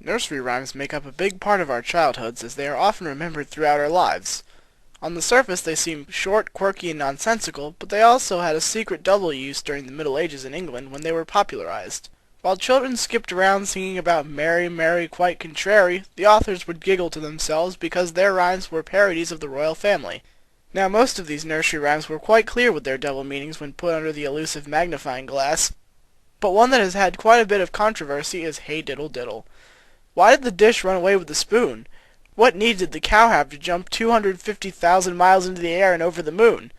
Nursery rhymes make up a big part of our childhoods as they are often remembered throughout our lives. On the surface they seem short, quirky, and nonsensical, but they also had a secret double use during the Middle Ages in England when they were popularized. While children skipped around singing about Mary, Mary, quite contrary, the authors would giggle to themselves because their rhymes were parodies of the royal family. Now most of these nursery rhymes were quite clear with their double meanings when put under the elusive magnifying glass, but one that has had quite a bit of controversy is Hey Diddle Diddle. Why did the dish run away with the spoon? What need did the cow have to jump 250,000 miles into the air and over the moon?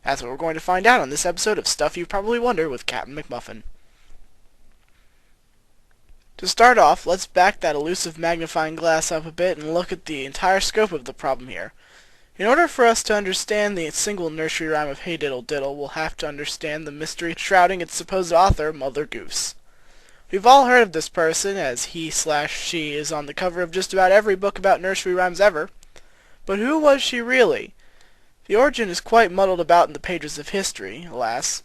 That's what we're going to find out on this episode of Stuff You've Probably Wondered with Captain McMuffin. To start off, let's back that elusive magnifying glass up a bit and look at the entire scope of the problem here. In order for us to understand the single nursery rhyme of Hey Diddle Diddle, we'll have to understand the mystery shrouding its supposed author, Mother Goose. We've all heard of this person, as he/she is on the cover of just about every book about nursery rhymes ever. But who was she really? The origin is quite muddled about in the pages of history, alas.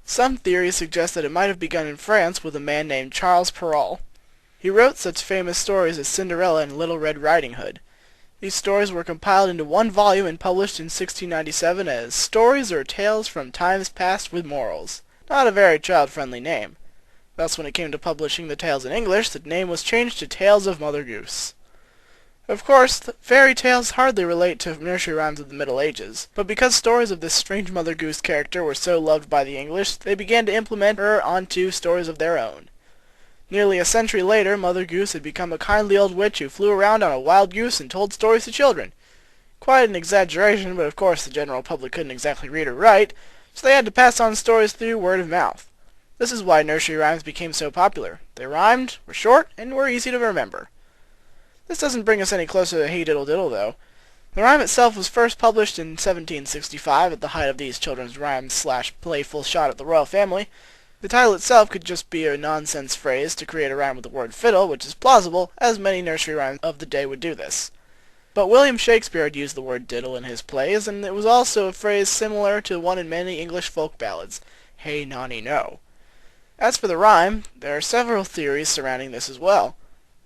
Some theories suggest that it might have begun in France with a man named Charles Perrault. He wrote such famous stories as Cinderella and Little Red Riding Hood. These stories were compiled into one volume and published in 1697 as Stories or Tales from Times Past with Morals. Not a very child-friendly name. Thus, when it came to publishing the tales in English, the name was changed to Tales of Mother Goose. Of course, fairy tales hardly relate to nursery rhymes of the Middle Ages, but because stories of this strange Mother Goose character were so loved by the English, they began to implement her onto stories of their own. Nearly a century later, Mother Goose had become a kindly old witch who flew around on a wild goose and told stories to children. Quite an exaggeration, but of course the general public couldn't exactly read or write, so they had to pass on stories through word of mouth. This is why nursery rhymes became so popular. They rhymed, were short, and were easy to remember. This doesn't bring us any closer to Hey Diddle Diddle, though. The rhyme itself was first published in 1765, at the height of these children's rhymes/playful shot at the royal family. The title itself could just be a nonsense phrase to create a rhyme with the word fiddle, which is plausible, as many nursery rhymes of the day would do this. But William Shakespeare had used the word diddle in his plays, and it was also a phrase similar to one in many English folk ballads, Hey Nonny No. As for the rhyme, there are several theories surrounding this as well.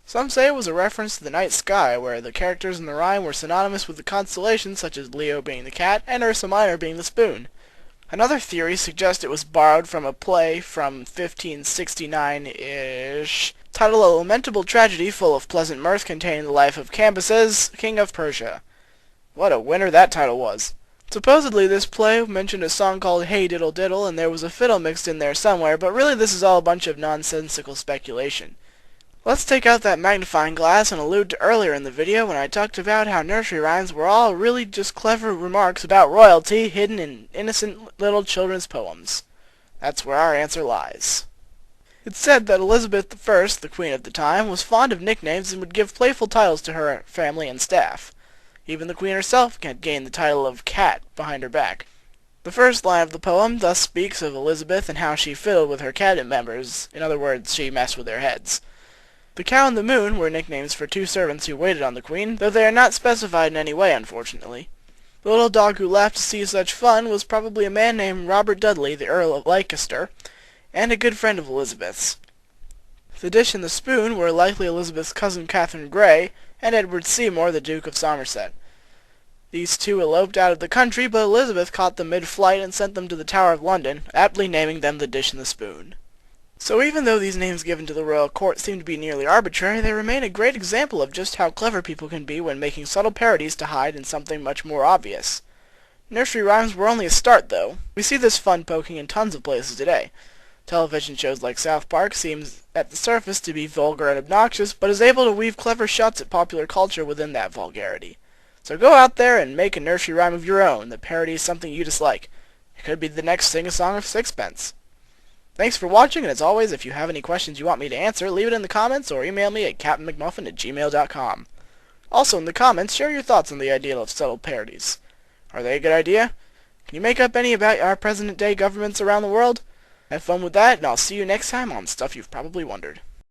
Some say it was a reference to the night sky, where the characters in the rhyme were synonymous with the constellations, such as Leo being the cat and Ursa Minor being the spoon. Another theory suggests it was borrowed from a play from 1569-ish, titled A Lamentable Tragedy Full of Pleasant Mirth Containing the Life of Cambyses, King of Persia. What a winner that title was. Supposedly this play mentioned a song called Hey Diddle Diddle, and there was a fiddle mixed in there somewhere, but really this is all a bunch of nonsensical speculation. Let's take out that magnifying glass and allude to earlier in the video when I talked about how nursery rhymes were all really just clever remarks about royalty hidden in innocent little children's poems. That's where our answer lies. It's said that Elizabeth I, the queen at the time, was fond of nicknames and would give playful titles to her family and staff. Even the queen herself had gained the title of Cat behind her back. The first line of the poem thus speaks of Elizabeth and how she fiddled with her cabinet members. In other words, she messed with their heads. The Cow and the Moon were nicknames for two servants who waited on the queen, though they are not specified in any way, unfortunately. The little dog who laughed to see such fun was probably a man named Robert Dudley, the Earl of Leicester, and a good friend of Elizabeth's. The dish and the spoon were likely Elizabeth's cousin Catherine Grey, and Edward Seymour, the Duke of Somerset. These two eloped out of the country, but Elizabeth caught them mid-flight and sent them to the Tower of London, aptly naming them the dish and the spoon. So even though these names given to the royal court seem to be nearly arbitrary, they remain a great example of just how clever people can be when making subtle parodies to hide in something much more obvious. Nursery rhymes were only a start, though. We see this fun poking in tons of places today. Television shows like South Park seems at the surface to be vulgar and obnoxious, but is able to weave clever shots at popular culture within that vulgarity. So go out there and make a nursery rhyme of your own that parodies something you dislike. It could be the next sing-a-song of Sixpence. Thanks for watching, and as always, if you have any questions you want me to answer, leave it in the comments or email me at captainmcmuffin@gmail.com. Also in the comments, share your thoughts on the idea of subtle parodies. Are they a good idea? Can you make up any about our present-day governments around the world? Have fun with that, and I'll see you next time on Stuff You've Probably Wondered.